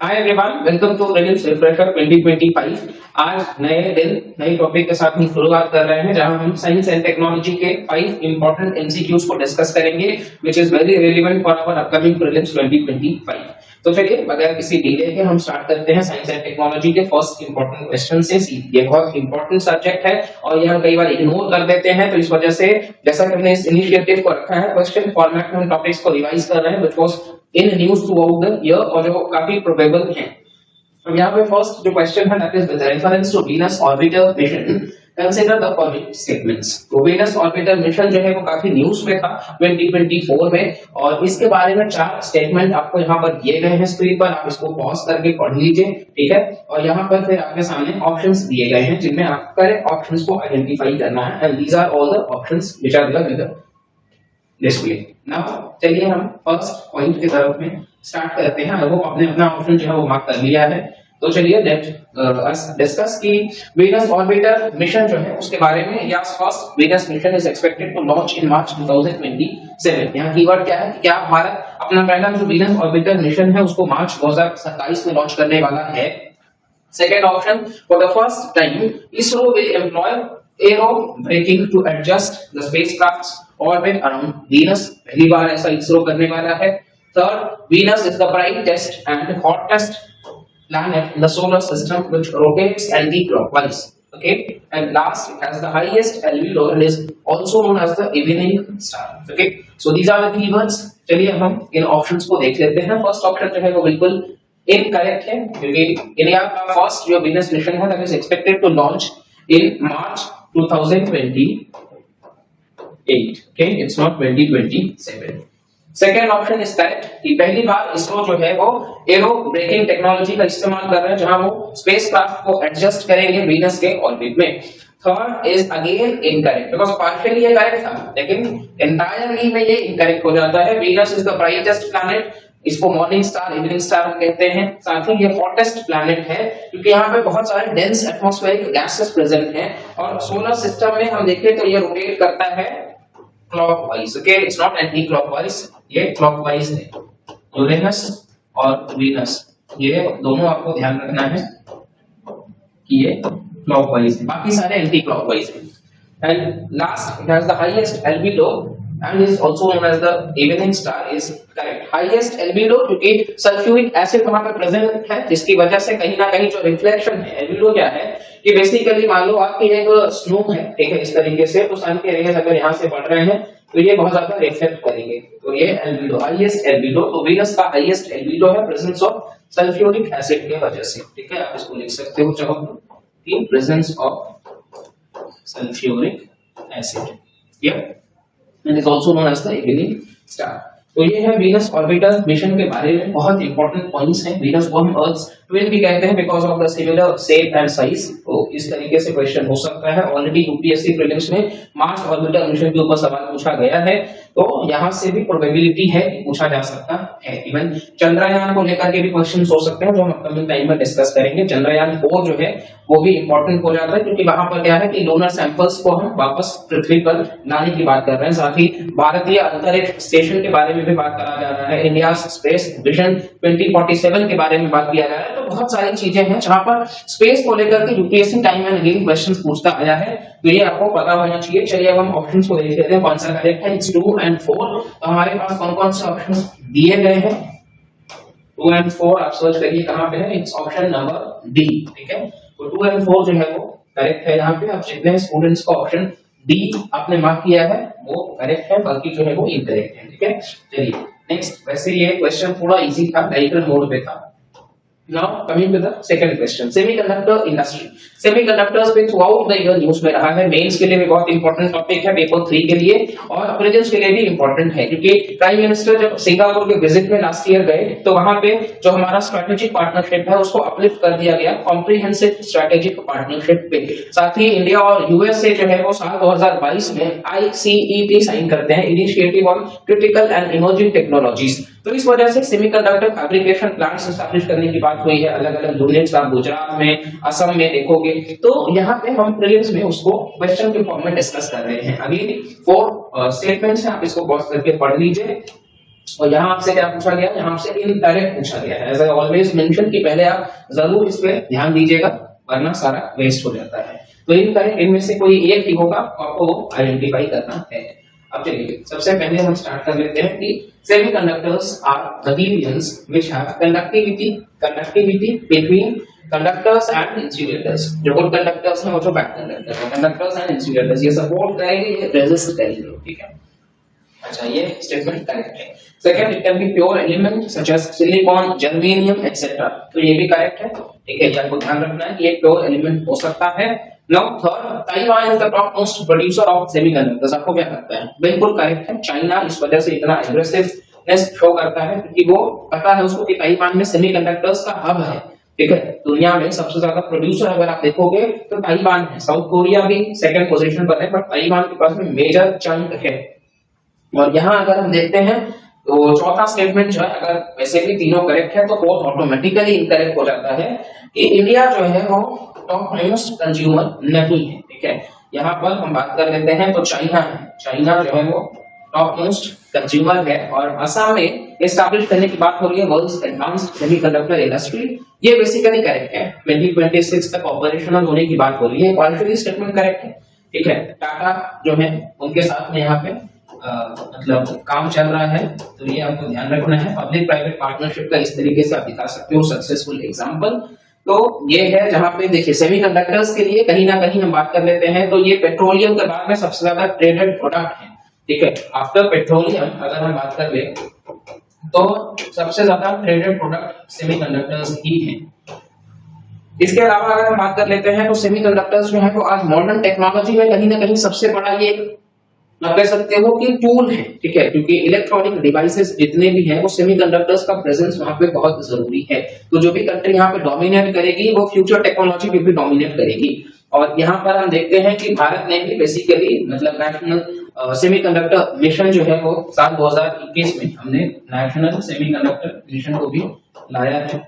Hi everyone, welcome to prelims refresher 2025। आज नए दिन नए टॉपिक के साथ हम शुरुआत कर रहे हैं, जहां हम साइंस एंड टेक्नोलॉजी के 5 इंपॉर्टेंट एमसीक्यूज को डिस्कस करेंगे, which is very relevant for our upcoming prelims 2025। तो चलिए बगैर किसी डिले के हम स्टार्ट करते हैं साइंस एंड टेक्नोलॉजी के फर्स्ट इंपॉर्टेंट क्वेश्चन से। ये बहुत इंपॉर्टेंट सब्जेक्ट है और ये हम कई बार इग्नोर कर देते हैं, तो इस वजह से जैसा कि हमने इस इनिशिएटिव को रखा है, क्वेश्चन फॉर्मेट में हम टॉपिक्स को रिवाइज कर रहे हैं which was in news through out the year और जो काफी प्रोबेबल है। अब यहाँ पे फर्स्ट जो क्वेश्चन है that is with reference to Venus orbiter mission consider the following statements. तो वीनस ऑर्बिटर मिशन जो है वो काफी न्यूज में था 2024 में, और इसके बारे में 4 स्टेटमेंट आपको यहाँ पर दिए गए हैं स्क्रीन पर। आप इसको पॉज करके पढ़ लीजिए, ठीक है। और यहाँ पर फिर आपके सामने ऑप्शंस दिए गए हैं जिनमें आपको करेक्ट ऑप्शंस को आइडेंटिफाई करना है, and these are all the options which are given in the display. Now चलिए हम फर्स्ट पॉइंट की तरफ में स्टार्ट करते हैं। वो अपने अपना ऑप्शन जो है वो मार्क कर लिया है, तो चलिए लेट्स डिस्कस कि वीनस ऑर्बिटर मिशन जो है उसके बारे में। या first Venus mission is expected to launch in March 2027। यहाँ कीवर्ड क्या है कि क्या भारत अपना पहला जो वीनस ऑर्बिटर मिशन है उसको मार्च 2027 में लॉन्च करने वाला है। Second option, for the first time ISRO will employ aerobraking to adjust the spacecraft's orbit around Venus. पहली बार ऐसा इसरो करने वाला है। Third, Venus is the brightest and hottest planet in the solar system which rotates anti-clockwise. Okay, and last, it has the highest albedo and is also known as the evening star. Okay, so these are the keywords. चलिए हम इन options को देख लेते हैं। First option जो है वो बिल्कुल इनकरेक्ट है, क्योंकि इंडिया का फर्स्ट जो वीनस मिशन है that is expected to launch in March 2028. Okay, it's not 2027. Second option is correct कि पहली बार इसरो जो है वो एरो ब्रेकिंग टेक्नोलॉजी का इस्तेमाल कर रहे हैं, जहां वो स्पेसक्राफ्ट को एडजस्ट करेंगे वीनस के ऑर्बिट में। Third is again incorrect, because partially ये करेक्ट था लेकिन एंटायरली में ये इनकरेक्ट हो जाता है। Venus is the brightest planet, इसको मॉर्निंग स्टार इवनिंग स्टार हम कहते हैं। साथ ही ये हॉटेस्ट प्लैनेट है क्योंकि यहाँ पे बहुत सारे डेंस एटमॉस्फेरिक गैसेस प्रेजेंट हैं, और सोलर सिस्टम में हम देखें तो ये रोटेट करता है clockwise. Okay, it's not anti clockwise, ये क्लॉकवाइज है। यूरेनस और वीनस ये दोनों आपको ध्यान रखना है कि ये क्लॉकवाइज है, बाकी सारे एंटी क्लॉकवाइज है। And last, it has the highest albedo and is also known as the evening star is correct. highest albedo क्योंकि सल्फ्यूरिक एसिड वहां पे प्रेजेंट है, जिसकी वजह से कहीं ना कहीं जो रिफ्लेक्शन है, एल्बिडो क्या है कि बेसिकली मान लो आपकी एक स्नो है, ठीक है, इस तरीके से, तो सन के रेज अगर यहाँ से पड़ रहे हैं तो ये बहुत ज्यादा रिफ्लेक्ट करेंगे, तो ये एल्बिडो हाईएस्ट एल्बिडो। तो वीनस का हाईएस्ट एल्बिडो है प्रेजेंस ऑफ सल्फ्यूरिक एसिड की वजह से, ठीक है। आप इसको लिख सकते हो चाहो in presence of sulphuric acid, या and is also known as the evening star. तो ये है वीनस ऑर्बिटर मिशन के बारे में बहुत इंपॉर्टेंट पॉइंट्स हैं। वीनस को हम अर्थ ट्विन भी कहते हैं because of the similar shape and size. तो इस तरीके से क्वेश्चन हो सकता है। ऑलरेडी यूपीएससी प्रीलिम्स में मार्स ऑर्बिटर मिशन के ऊपर सवाल पूछा गया है, तो यहाँ से भी प्रोबेबिलिटी है कि पूछा जा सकता है। इवन चंद्रयान को लेकर के भी क्वेश्चन हो सकते हैं, जो हम अपकमिंग टाइम में डिस्कस करेंगे। चंद्रयान 4 जो है वो भी इंपॉर्टेंट हो जाता है, क्योंकि वहां पर क्या है कि लूनर सैंपल्स को हम वापस पृथ्वी पर लाने की बात कर रहे हैं। साथ ही भारतीय अंतरिक्ष स्टेशन के बारे में भी बात करा जा रहा है, इंडिया स्पेस विजन 2047 के बारे में बात किया जा रहा है। तो बहुत सारी चीजें हैं जहां पर स्पेस को लेकर के UPSC time and again question पूछता आया है, तो ये आपको पता होना चाहिए। चलिए अब हम ऑप्शंस को देख लेते हैं कौन सा करेक्ट है। It's 2 and 4। तो हमारे पास कौन कौन से ऑप्शंस दिए गए हैं 2 and 4, आप सर्च करिए कहां पे है। इट्स ऑप्शन नंबर डी, ठीक है। तो 2 and 4 जो है वो करेक्ट है। यहाँ पे आप जितने स्टूडेंट्स का ऑप्शन डी आपने मार्क किया है वो करेक्ट है, बाकी जो है वो इनकरेक्ट है, ठीक है। चलिए नेक्स्ट, वैसे ये क्वेश्चन थोड़ा इजी था, लाइटर मोड पे था। Now coming to the second question, semiconductor industry. Semiconductors पे throughout the year न्यूज में रहा है। मेंस के लिए भी बहुत इंपॉर्टेंट टॉपिक है, पेपर 3 के लिए, और प्रीलिम्स के लिए भी इंपॉर्टेंट है, क्योंकि प्राइम मिनिस्टर जब सिंगापुर के विजिट में लास्ट ईयर गए तो वहां पे जो हमारा स्ट्रेटेजिक पार्टनरशिप है उसको अपलिफ्ट कर दिया गया कॉम्प्रिहेंसिव स्ट्रेटेजिक पार्टनरशिप पे। साथ ही इंडिया और यूएस से जो है वो साल 2022 में ICET साइन करते हैं, initiative on critical and emerging technologies. तो इस वजह से सेमीकंडक्टर फैब्रिकेशन प्लांट्स एस्टैब्लिश करने की बात हुई है। अलग अलग यूनिट्स आप गुजरात में, असम में देखोगे। तो यहाँ पे हम प्रीलिम्स में उसको क्वेश्चन के फॉर्म में डिस्कस कर रहे हैं। अभी 4 स्टेटमेंट्स हैं, आप इसको पॉज करके पढ़ लीजिए। और यहाँ आपसे क्या पूछा गया, यहाँ आपसे इनडायरेक्ट पूछा गया है। एज आई ऑलवेज मेंशन कि पहले आप जरूर इस पे ध्यान दीजिएगा वरना सारा वेस्ट हो जाता है। तो इनडायरेक्ट इनमें से कोई एक ही होगा, आपको आइडेंटिफाई करना है। अब चलिए सबसे पहले हम स्टार्ट कर लेते हैं कि semiconductors are materials which have conductivity between conductors and insulators. जो गुड कंडक्टर्स हैं वो जो बैड कंडक्टर्स हैं, कंडक्टर्स एंड इंसुलेटर्स ये सपोर्ट करेंगे, ये रेजिस्ट करेंगे, ठीक है। अच्छा, ये स्टेटमेंट करेक्ट है। Second, it can be pure element such as silicon, germanium etcetera, तो ये भी करेक्ट है, ठीक है। ये आपको ध्यान रखना है कि एक प्योर एलिमेंट हो सकता है। Now third, Taiwan is the top most producer of semiconductors, आपको क्या लगता है? बिल्कुल करेक्ट है। चाइना इस वजह से इतना एग्रेसिवनेस शो करता है क्योंकि वो पता है उसको कि ताइवान में सेमीकंडक्टर्स का हब है, ठीक है। दुनिया में सबसे ज्यादा प्रोड्यूसर अगर आप देखोगे तो ताइवान है। साउथ कोरिया भी सेकंड पोजीशन पर है, बट ताइवान के पास में मेजर चंक है। और यहाँ अगर हम देखते हैं तो चौथा स्टेटमेंट जो है, अगर वैसे भी तीनों करेक्ट है तो फोर्थ ऑटोमेटिकली इनकरेक्ट हो जाता है कि इंडिया जो है वो टॉप मोस्ट कंज्यूमर नहीं है, ठीक है। यहाँ पर हम बात कर लेते हैं तो चाइना है, चाइना जो है वो टॉप मोस्ट कंज्यूमर है। और असम में एस्टैब्लिश करने की बात हो रही है वर्ल्ड्स एडवांस्ड सेमीकंडक्टर इंडस्ट्री, ये बेसिकली करेक्ट है। 2026 तक ऑपरेशनल होने की बात हो रही है, क्वालिटी स्टेटमेंट करेक्ट है, ठीक है। टाटा जो है उनके साथ में यहाँ पे मतलब काम चल रहा है, तो ये आपको ध्यान रखना है। पब्लिक प्राइवेट पार्टनरशिप का इस तरीके से आप दिखा सकते हो सक्सेसफुल एग्जांपल। तो ये है जहां पे देखिए सेमीकंडक्टर्स के लिए कहीं ना कहीं हम बात कर लेते हैं तो ये पेट्रोलियम के बाद में सबसे ज्यादा ट्रेडेड प्रोडक्ट है, ठीक है। आफ्टर पेट्रोलियम अगर हम बात कर ले तो सबसे ज्यादा ट्रेडेड प्रोडक्ट सेमीकंडक्टर्स ही है। इसके अलावा अगर हम बात कर लेते हैं तो सेमीकंडक्टर्स जो है वो आज मॉडर्न टेक्नोलॉजी में कहीं ना कहीं सबसे बड़ा ये आप कह सकते हो कि टूल है, ठीक है, क्योंकि इलेक्ट्रॉनिक डिवाइसेस जितने भी हैं वो सेमीकंडक्टर्स का प्रेजेंस वहां पे बहुत जरूरी है। तो जो भी कंट्री यहाँ पे डोमिनेट करेगी वो फ्यूचर टेक्नोलॉजी पे भी डोमिनेट करेगी। और यहाँ पर हम देखते हैं कि भारत ने भी बेसिकली मतलब नेशनल सेमीकंडक्टर मिशन जो है वो साल 2021 में हमने नेशनल सेमीकंडक्टर मिशन को भी लाया है,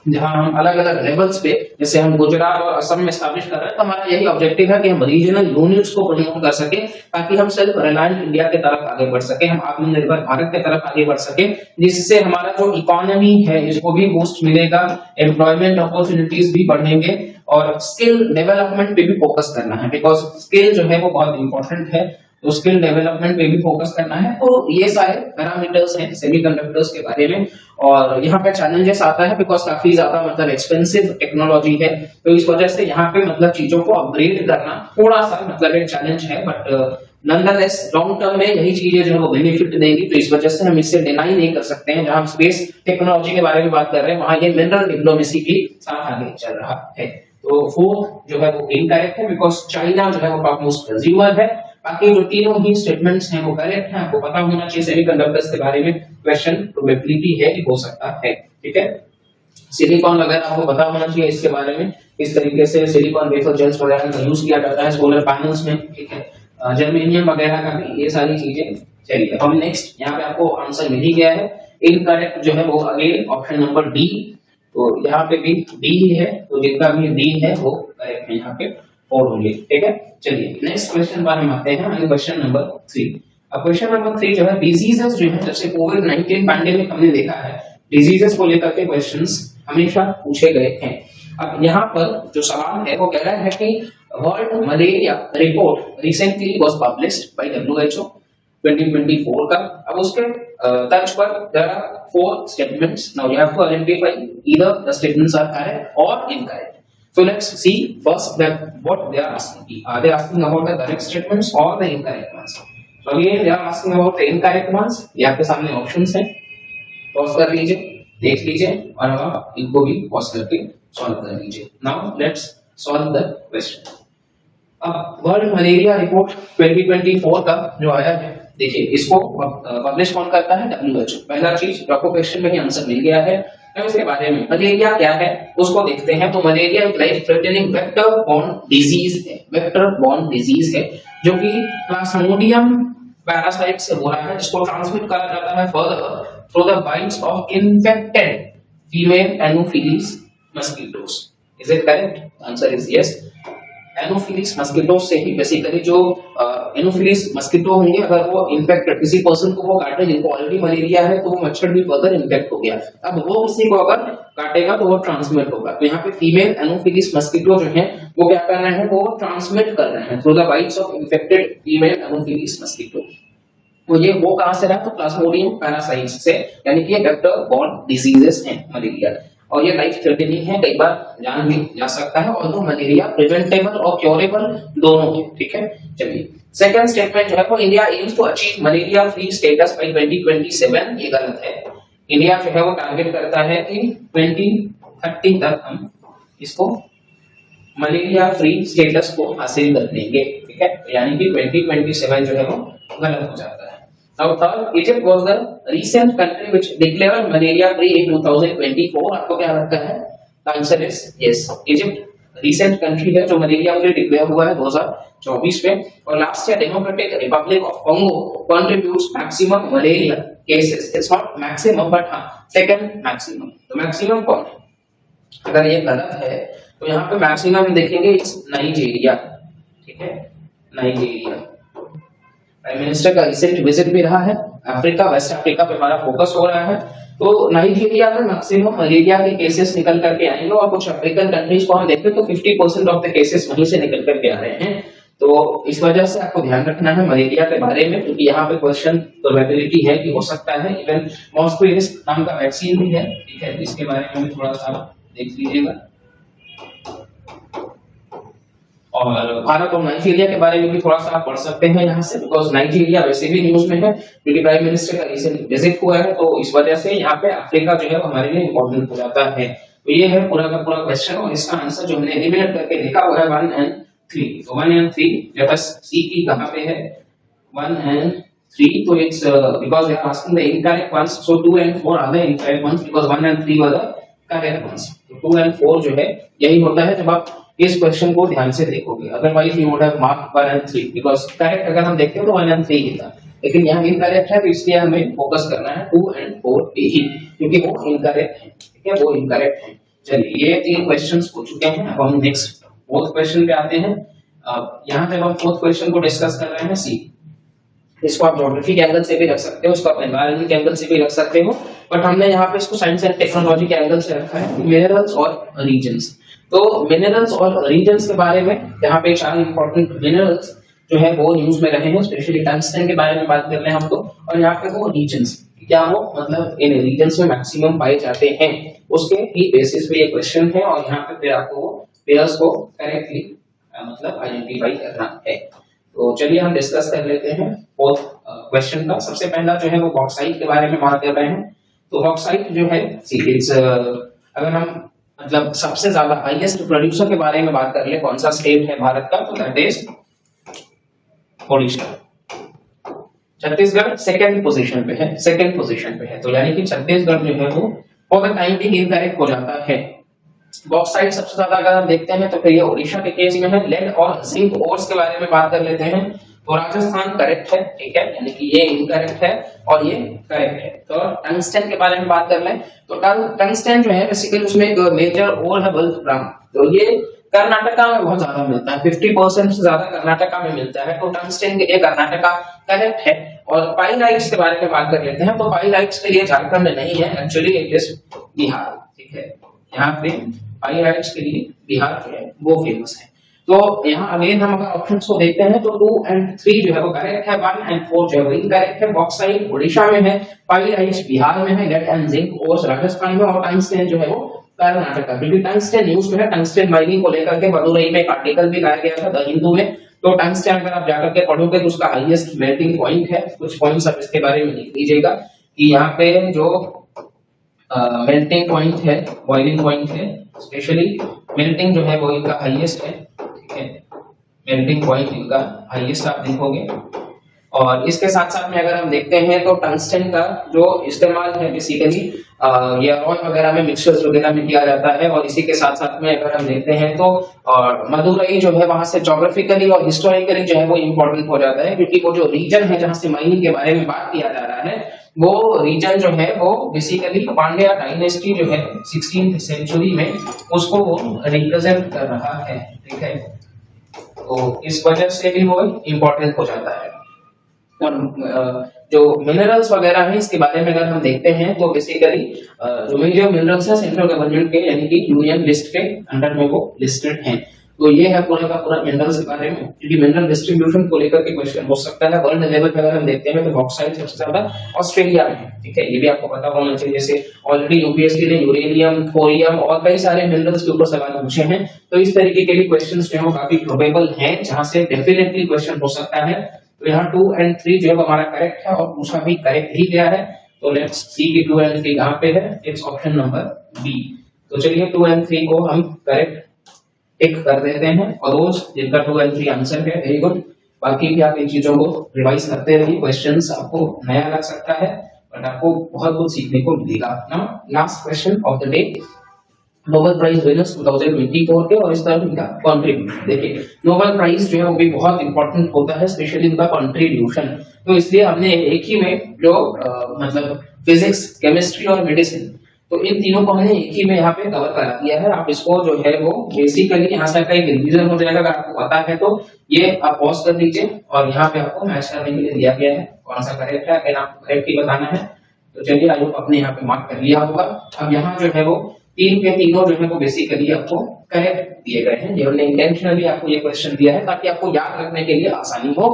जहां हम अलग अलग लेवल्स पे, जैसे हम गुजरात और असम में स्टैब्लिश कर रहे हैं, तो हमारा यही ऑब्जेक्टिव है कि हम रीजनल यूनिट्स को प्रमोट कर सके ताकि हम सेल्फ रिलायंट इंडिया की तरफ आगे बढ़ सके, हम आत्मनिर्भर भारत की तरफ आगे बढ़ सके, जिससे हमारा जो इकोनॉमी है इसको भी बूस्ट मिलेगा, एम्प्लॉयमेंट अपॉर्चुनिटीज भी बढ़ेंगे और स्किल डेवलपमेंट पे भी फोकस करना है, बिकॉज स्किल जो है वो बहुत इंपॉर्टेंट है, तो स्किल डेवलपमेंट पे भी फोकस करना है। तो ये सारे पैरामीटर्स हैं सेमीकंडक्टर्स के बारे में। और यहाँ पे चैलेंजेस आता है बिकॉज काफी ज्यादा मतलब एक्सपेंसिव टेक्नोलॉजी है, तो इस वजह से यहाँ पे मतलब चीजों को अपग्रेड करना थोड़ा सा मतलब एक चैलेंज है, बट नॉनदलेस लॉन्ग टर्म में यही चीजें जो है वो बेनिफिट देंगी, तो इस वजह से हम इससे डिनाई नहीं कर सकते हैं। जहां हम स्पेस टेक्नोलॉजी के बारे में बात कर रहे हैं वहां ये मिनरल डिप्लोमेसी भी साथ आगे चल रहा है। तो फोर्थ जो है वो इनकरेक्ट है बिकॉज चाइना जो है वो टॉप मोस्ट कंज्यूमर है। बाकी जो तीनों ही स्टेटमेंट्स हैं वो करेक्ट हैं, आपको पता होना चाहिए सेमीकंडक्टर्स के बारे में क्वेश्चन प्रोबेबिलिटी है कि हो सकता है, ठीक है। सिलिकॉन वगैरह आपको पता होना चाहिए इसके बारे में, इस तरीके से सिलिकॉन वेफर जेल्स वगैरह का यूज किया जाता है सोलर पैनल्स में, ठीक है। जर्मेनियम वगैरह का भी, ये सारी चीजें। चलिए हम नेक्स्ट, यहाँ पे आपको आंसर मिल ही गया है। इनकरेक्ट जो है वो अगेन ऑप्शन नंबर डी, तो यहाँ पे भी डी ही है, तो जितना भी डी है वो करेक्ट है यहाँ पे, और होंगे, ठीक है। चलिए नेक्स्ट क्वेश्चन पर हम आते हैं, क्वेश्चन नंबर 3। अब क्वेश्चन नंबर 3 जो है डिजीजेस जो है, जैसे कोविड-19 पैंडेमिक हमने देखा है, डिजीजेस को लेकर के क्वेश्चंस हमेशा पूछे गए हैं। अब यहाँ पर जो सवाल है वो कह रहा है कि world malaria report recently was published by WHO 2024 का। अब उसके तर्ज पर there are 4 statements, now you have to identify either the statements are correct और incorrect. So let's see first that what they are asking. Are they asking about the correct statements or the incorrect ones? So again they are asking about the incorrect ones. ये आपके सामने options हैं, pause कर लीजिए, देख लीजिए और आप इनको भी पॉज करके सॉल्व कर लीजिए। Now let's solve the question. अब वर्ल्ड मलेरिया रिपोर्ट 2024 का जो आया है, देखिए इसको पब्लिश कौन करता है? WHO। पहला चीज आपको क्वेश्चन में ही आंसर मिल गया है। अब इसके बारे में मलेरिया क्या है उसको देखते हैं। तो मलेरिया एक life threatening vector borne disease है, वेक्टर बॉर्न डिजीज है जो कि प्लाज्मोडियम पैरासाइट से हो रहा है, जिसको ट्रांसमिट करा जाता है further through the bytes of infected female anopheles mosquitoes. Is it correct? Answer is yes. Anopheles mosquito से ही बेसिकली जो एनोफिलिस मस्किटो होंगे, अगर वो इन्फेक्टेड किसी पर्सन को वो काटे जिनको ऑलरेडी मलेरिया है, तो वो मच्छर भी फर्दर इन्फेक्ट हो गया, अब वो किसी को अगर काटेगा तो वो ट्रांसमिट होगा। तो यहाँ पे फीमेल एनोफिलिस मस्किटो जो है वो क्या कर रहे हैं, वो ट्रांसमिट कर रहे हैं through the bytes of infected female Anopheles mosquito. तो ये वो कहां से रहा, तो प्लाज्मोडियम पैरासाइट्स से, यानी कि वेक्टर बॉर्न डिजीजेस हैं मलेरिया, और ये लाइफ थ्रेटनिंग है, कई बार जान भी जा सकता है, और तो मलेरिया प्रिवेंटेबल और क्योरेबल दोनों है। ठीक है, चलिए सेकंड स्टेटमेंट जो है वो India aims to achieve malaria free status by 2027, ये गलत है। इंडिया जो है वो टारगेट करता है कि 2030 तक हम इसको मलेरिया फ्री स्टेटस को हासिल कर लेंगे। ठीक है, यानी कि 2027 जो है वो गलत हो जाता है। Now third, Egypt was the recent country which declared malaria free in 2024. आपको क्या लगता है? The answer is yes. Egypt recent country है जो मलेरिया फ्री डिक्लेयर हुआ है 2024 में, और last year democratic Republic of Congo contributes maximum malaria cases. It's not maximum but हाँ second maximum. तो मैक्सिमम कौन है? अगर ये गलत है तो यहाँ पे मैक्सिमम देखेंगे नाइजीरिया। ठीक है, नाइजीरिया। प्राइम मिनिस्टर का रिसेंट विजिट भी रहा है अफ्रीका, वेस्ट अफ्रीका पे हमारा फोकस हो रहा है। तो नाइजीरिया में मैक्सिमम मलेरिया के केसेस निकल करके आएंगे, और कुछ अफ्रीकन कंट्रीज को हम देखें तो 50% ऑफ द केसेस वहीं से निकल करके आ रहे हैं। तो इस वजह से आपको ध्यान रखना है मलेरिया के बारे में, क्योंकि यहाँ पे क्वेश्चन प्रोबेबिलिटी है कि हो सकता है। इवन मॉस्क्विरिस्क नाम का वैक्सीन भी है, ठीक है, इसके बारे में भी थोड़ा सा देख लीजिएगा। और भारत और नाइजीरिया के बारे में भी थोड़ा सा आप पढ़ सकते हैं यहाँ से, बिकॉज नाइजीरिया वैसे भी न्यूज में है क्योंकि प्राइम मिनिस्टर का रिसेंट विजिट हुआ है, तो इस वजह से यहाँ पे अफ्रीका जो है वो हमारे लिए इंपॉर्टेंट हो जाता है। तो ये है पूरा का पूरा क्वेश्चन, और इसका आंसर जो हमने एलिमिनेट करके देखा हुआ है 1 and 3। तो 1 and 3 मेरे पास सी की कहाँ पे है, 1 and 3, तो it's because they are asking the incorrect ones, so 2 and 4 are the incorrect ones, because 1 and 3 were the correct ones. तो 2 and 4 जो है यही होता है जब आप इस क्वेश्चन को ध्यान से देखोगे, otherwise you would have marked 1 and 3, because correct अगर हम देखते हो तो 1 and 3 ही था, लेकिन यहाँ इनकरेक्ट है, तो इसलिए हमें फोकस करना है 2 and 4 पे ही, क्योंकि वो इनकरेक्ट है। ठीक है, वो इनकरेक्ट है। चलिए ये 3 क्वेश्चंस हो चुके हैं, अब हम नेक्स्ट 4th क्वेश्चन पे आते हैं। यहाँ पे हम 4th क्वेश्चन को डिस्कस कर रहे हैं सी। इसको आप ज्योग्राफी के एंगल से भी रख सकते हो, इसको आप एनवायरनमेंट के एंगल से भी रख सकते हो, बट हमने यहाँ पे इसको साइंस एंड टेक्नोलॉजी के एंगल से रखा है, मिनरल्स और रीजन्स। तो मिनरल्स और रीजन्स के बारे में यहाँ पे 4 इंपॉर्टेंट मिनरल्स जो है वो न्यूज में रहे हैं, स्पेशली टंगस्टन के बारे में बात कर रहे हैं हम तो, और यहाँ पे वो रीजन्स क्या हो, मतलब इन रीजन्स में मैक्सिमम पाए जाते हैं, उसके ही बेसिस पे ये क्वेश्चन है, और यहाँ पे फिर आपको पेयर्स को करेक्टली मतलब आइडेंटिफाई करना है। तो चलिए हम डिस्कस कर लेते हैं 4th क्वेश्चन का। सबसे पहला जो है वो बॉक्साइट के बारे में बात कर रहे हैं। तो बॉक्साइट जो है अगर हम मतलब सबसे ज्यादा हाईएस्ट प्रोड्यूसर के बारे में बात कर ले, कौन सा स्टेट है भारत का, तो that is Odisha. Chhattisgarh second position पे है, सेकंड पोजीशन पे है, तो यानी कि छत्तीसगढ़ जो है वो फॉर द टाइम भी इनकरेक्ट हो जाता है। बॉक्साइट सबसे ज्यादा अगर हम देखते हैं तो फिर ये ओडिशा के केस में है। लेड और जिंक ओर्स के बारे में बात कर लेते हैं, तो राजस्थान करेक्ट है, ठीक है, यानी कि ये इनकरेक्ट है और ये करेक्ट है। तो टंगस्टन के बारे में बात कर लें तो टंगस्टन जो है बेसिकली उसमें एक मेजर ओर है वोल्फ्राम, तो ये कर्नाटका में बहुत ज्यादा मिलता है, 50% से ज्यादा कर्नाटका में मिलता है, तो टंगस्टन के लिए कर्नाटका करेक्ट है। और पाइलाइट्स के बारे में बात कर लेते हैं, तो पाइलाइट्स के लिए झारखंड नहीं है, एक्चुअली इट इज बिहार, ठीक है, यहाँ पे पाइलाइट्स के लिए बिहार जो है वो फेमस है। तो यहाँ अगेन हम अगर ऑप्शंस को देखते हैं तो 2 and 3 जो है वो करेक्ट है, 1 and 4 जो है वो इनकरेक्ट है। बॉक्साइट ओडिशा में है, पाइलाइट्स बिहार में है, lead and zinc ores Rajasthan में, और टंगस्टन जो है वो कर्नाटका। क्योंकि टंगस्टन न्यूज में है, टंगस्टन माइनिंग को लेकर के मदुरई में एक आर्टिकल भी लाया गया था द हिंदू में, तो टंगस्टन अगर आप जाकर के पढ़ोगे तो उसका हाईएस्ट मेल्टिंग पॉइंट है। कुछ पॉइंट्स आप इसके बारे में लिख लीजिएगा कि यहाँ पे जो मेल्टिंग पॉइंट है, बॉइलिंग पॉइंट है, स्पेशली मेल्टिंग जो है वो इनका हाईएस्ट है, ठीक है, मेल्टिंग पॉइंट इनका हाईएस्ट आप देखोगे। और इसके साथ साथ में अगर हम देखते हैं तो टंगस्टन का जो इस्तेमाल है बेसिकली ये ऑयल वगैरह में, मिक्सचर्स वगैरह में किया जाता है। और इसी के साथ साथ में अगर हम देखते हैं तो और मदुरई जो है वहां से ज्योग्राफिकली और हिस्टोरिकली जो है वो इम्पोर्टेंट हो जाता है, क्योंकि वो जो रीजन है जहां से माइनिंग के बारे में बात किया जा रहा है वो रीजन जो है वो बेसिकली पांड्या डायनेस्टी जो है 16th सेंचुरी में उसको वो रिप्रेजेंट कर रहा है, ठीक है। तो इस वजह से भी वो इम्पोर्टेंट हो जाता है। और जो मिनरल्स वगैरह है इसके बारे में अगर हम देखते हैं तो बेसिकली जो मेजर मिनरल्स है सेंट्रल गवर्नमेंट के यानी कि यूनियन लिस्ट के अंडर में वो लिस्टेड हैं। तो ये है पूरा का पूरा मिनरल्स के बारे में, क्योंकि मिनरल डिस्ट्रीब्यूशन को लेकर के क्वेश्चन हो सकता है। वर्ल्ड लेवल पे अगर हम देखते हैं तो बॉक्साइट सबसे ज्यादा ऑस्ट्रेलिया में है, ठीक है, ये भी आपको पता होना चाहिए। जैसे ऑलरेडी यूपीएससी ने यूरेनियम, थोरियम और कई सारे मिनरल्स के ऊपर सवाल पूछे हैं, तो इस तरीके के भी क्वेश्चंस जो है वो काफी प्रोबेबल हैं जहां से डेफिनेटली क्वेश्चन हो सकता है। तो यहाँ 2 और 3 जो है हमारा करेक्ट है और पूछा भी करेक्ट ही गया है। तो लेट्स सी कि 2 और 3 कहां पे है। It's option number B. तो चलिए 2 और 3 को हम करेक्ट टिक कर देते हैं और रोज जिनका 2 और 3 आंसर है वेरी गुड। बाकी भी आप इन चीजों को रिवाइज करते रहिए, क्वेश्चंस आपको नया लग सकता है बट आपको बहुत कुछ सीखने को मिलेगा। Now last question of the day, Nobel prize winners 2024 के और इस तरह इनका कंट्रीब्यूशन। देखिए नोबेल प्राइज जो है वो भी बहुत इंपॉर्टेंट होता है, स्पेशली इनका कंट्रीब्यूशन। तो इसलिए हमने एक ही में जो मतलब फिजिक्स, केमिस्ट्री और मेडिसिन, तो इन तीनों को हमने एक ही में यहाँ पे कवर करा दिया है। आप इसको जो है वो बेसिकली यहाँ से का एक रिवीजन हो जाएगा। अगर आपको पता है तो ये आप पॉज कर लीजिए और यहाँ पे आपको मैच करने के लिए दिया गया है कौन सा करेक्ट है, अगर आपको करेक्ट ही बताना है। तो चलिए आई होप आपने यहाँ पे मार्क कर लिया होगा। अब यहाँ जो है वो तीन के तीनों जो है वो बेसिकली आपको करेक्ट दिए गए हैं। जिन्होंने इंटेंशनली आपको ये क्वेश्चन दिया है ताकि आपको याद रखने के लिए आसानी हो।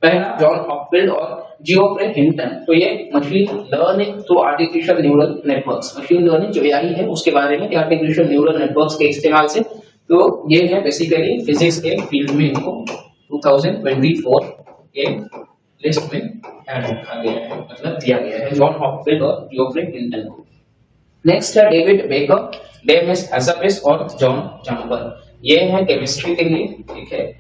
पहला जॉन हॉपफील्ड और जियोफ्रे हिंटन, तो ये machine learning through artificial neural networks, machine learning जो एआई है उसके बारे में आर्टिफिशियल न्यूरल नेटवर्क्स के इस्तेमाल से, तो ये है बेसिकली फिजिक्स के फील्ड में इनको 2024 के लिस्ट में ऐड रखा गया है, मतलब दिया गया है जॉन हॉपफील्ड और जियोफ्रे हिंटन को। नेक्स्ट है डेविड बेकर, डेविस हैसापिस और जॉन जम्पर, ये है केमिस्ट्री के लिए, ठीक है,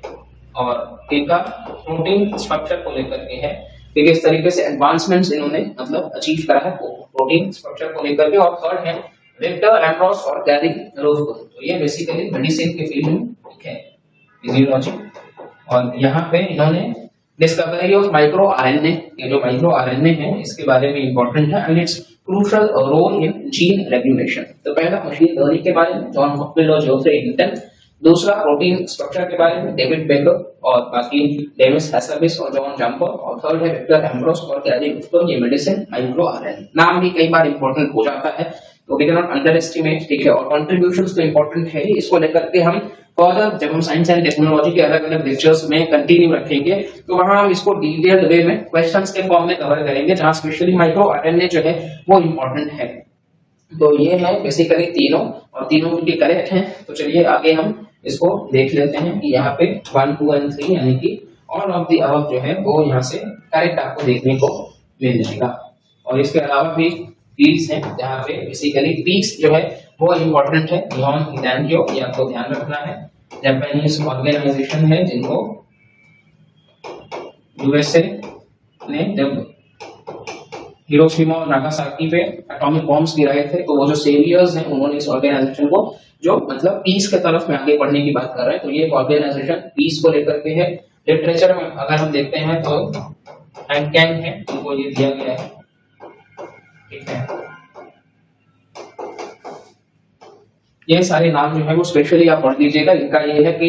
और इनका प्रोटीन स्ट्रक्चर को लेकर के है कि किस तरीके से एडवांसमेंट्स इन्होंने मतलब अचीव करा है प्रोटीन स्ट्रक्चर को लेकर के। और थर्ड है विक्टर एम्ब्रोस और गैरी रोजबर्ग, तो ये बेसिकली मेडिसिन के फील्ड में, ठीक है, फिजियोलॉजी। और यहाँ पे इन्होंने डिस्कवरी ऑफ माइक्रो आरएनए, ये जो माइक्रो आरएनए है इसके बारे में इंपॉर्टेंट है and its crucial role in gene regulation. तो पहला मशीन लर्निंग के बारे में जॉन हॉपफील्ड और जियोफ्रे हिंटन, दूसरा प्रोटीन स्ट्रक्चर के बारे में डेविड बेकर और बाकी डेविस हैसापिस और जॉन जम्पर, और थर्ड है विक्टर एम्ब्रोस और गैरी रोजबर्ग, ये मेडिसिन माइक्रो आरएनए। नाम भी कई बार इंपॉर्टेंट हो जाता है तो we can not underestimate, ठीक है। और कंट्रीब्यूशंस तो इंपॉर्टेंट है ही, इसको लेकर के हम फर्दर जब हम साइंस एंड टेक्नोलॉजी के अलग अलग लेक्चर्स में कंटिन्यू रखेंगे तो वहां हम इसको डिटेल्ड वे में क्वेश्चंस के फॉर्म में कवर करेंगे, जहां स्पेशली माइक्रो आरएनए जो है वो इंपॉर्टेंट है। तो ये है बेसिकली तीनों, और तीनों भी करेक्ट हैं। तो चलिए आगे हम इसको देख लेते हैं कि यहाँ पे 1, 2 और 3 यानी कि ऑल ऑफ द अबव जो है वो यहाँ से करेक्ट आपको देखने को मिल जाएगा। और इसके अलावा भी फील्ड्स हैं जहाँ पे बेसिकली पीक्स जो है वो इम्पोर्टेंट है, ध्यान दियो, ये आपको ध्यान रखना है। जापानीज ऑर्गेनाइजेशन है जिनको यूएसए ने जब हिरोशिमा और नागासाकी पे एटॉमिक बॉम्ब्स गिराए थे तो वो जो सेवियर्स हैं उन्होंने इस ऑर्गेनाइजेशन को जो मतलब पीस के तरफ में आगे बढ़ने की बात कर रहे हैं, तो ये ऑर्गेनाइजेशन पीस को लेकर के है। लिटरेचर में अगर हम देखते हैं तो हैंकैंग है, उनको ये दिया गया है, ठीक है। ये सारे नाम जो है वो स्पेशली आप पढ़ लीजिएगा। इनका ये है कि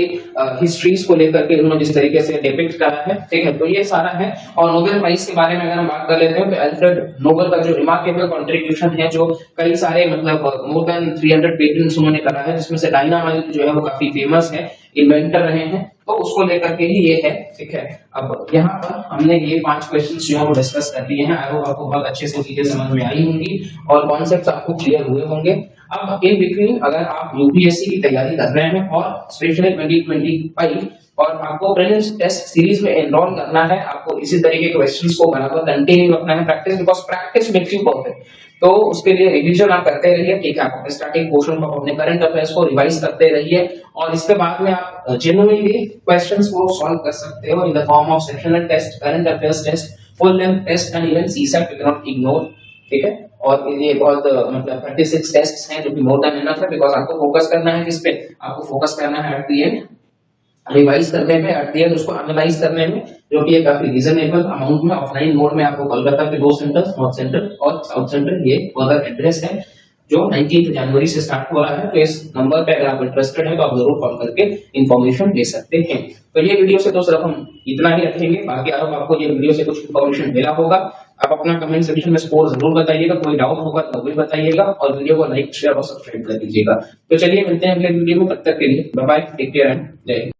हिस्ट्रीज को लेकर के उन्होंने जिस तरीके से डिपिक्ट करा है, ठीक है, तो ये सारा है। और नोबेल प्राइज के बारे में अगर हम बात कर लेते हैं तो अल्फ्रेड नोबेल का जो रिमार्केबल कंट्रीब्यूशन है, जो कई सारे मतलब मोर देन 300 पेटेंट्स उन्होंने करा है, जिसमें से डायनामाइट जो है वो काफी फेमस है, इन्वेंटर रहे हैं, तो उसको लेकर के ही ये है, ठीक है। अब यहाँ पर हमने ये 5 क्वेश्चंस जो है वो डिस्कस कर लिए हैं। आई होप आपको बहुत अच्छे से चीजें समझ में आई होंगी और कॉन्सेप्ट्स आपको क्लियर हुए होंगे। अब इन बिटवीन अगर आप यूपीएससी की तैयारी कर रहे हैं और स्पेशली 2025 और आपको प्रीलिम्स टेस्ट सीरीज में एनरोल करना है, आपको इसी तरीके के क्वेश्चंस को बराबर कंटिन्यू रखना है, practice, because practice makes you perfect. तो उसके लिए रिवीजन आप करते रहिए, ठीक है, आप स्टार्टिंग पोर्शन को अपने करंट अफेयर्स को रिवाइज करते रहिए और इसके बाद में आप जेन्युइनली क्वेश्चंस को सॉल्व कर सकते हो in the form of sectional test, current affairs test, full length test and even CSAT, you can not ignore, ठीक है। और ये बहुत मतलब 36 टेस्ट्स हैं जो कि मोर देन इनफ है, बिकॉज आपको फोकस करना है किस पे, आपको फोकस करना है एट द एंड रिवाइज करने में, एट द एंड उसको एनालाइज करने में, जो कि ये काफी रीजनेबल अमाउंट में ऑफलाइन मोड में आपको कोलकाता के 2 सेंटर्स, नॉर्थ सेंटर और साउथ सेंटर, ये फर्दर एड्रेस है। जो 19 जनवरी से स्टार्ट हो रहा है। तो इस नंबर पे अगर आप इंटरेस्टेड है तो आप जरूर कॉल करके इन्फॉर्मेशन ले सकते हैं। तो ये वीडियो से तो सिर्फ हम इतना ही रखेंगे, बाकी अगर आपको ये वीडियो से कुछ इन्फॉर्मेशन मिला होगा आप अपना कमेंट सेक्शन में स्कोर जरूर बताइएगा, कोई डाउट होगा तो भी बताइएगा और वीडियो को लाइक शेयर और सब्सक्राइब कर दीजिएगा। तो चलिए मिलते हैं अगले वीडियो में, तब तक के लिए bye bye, take care and जय हिंद।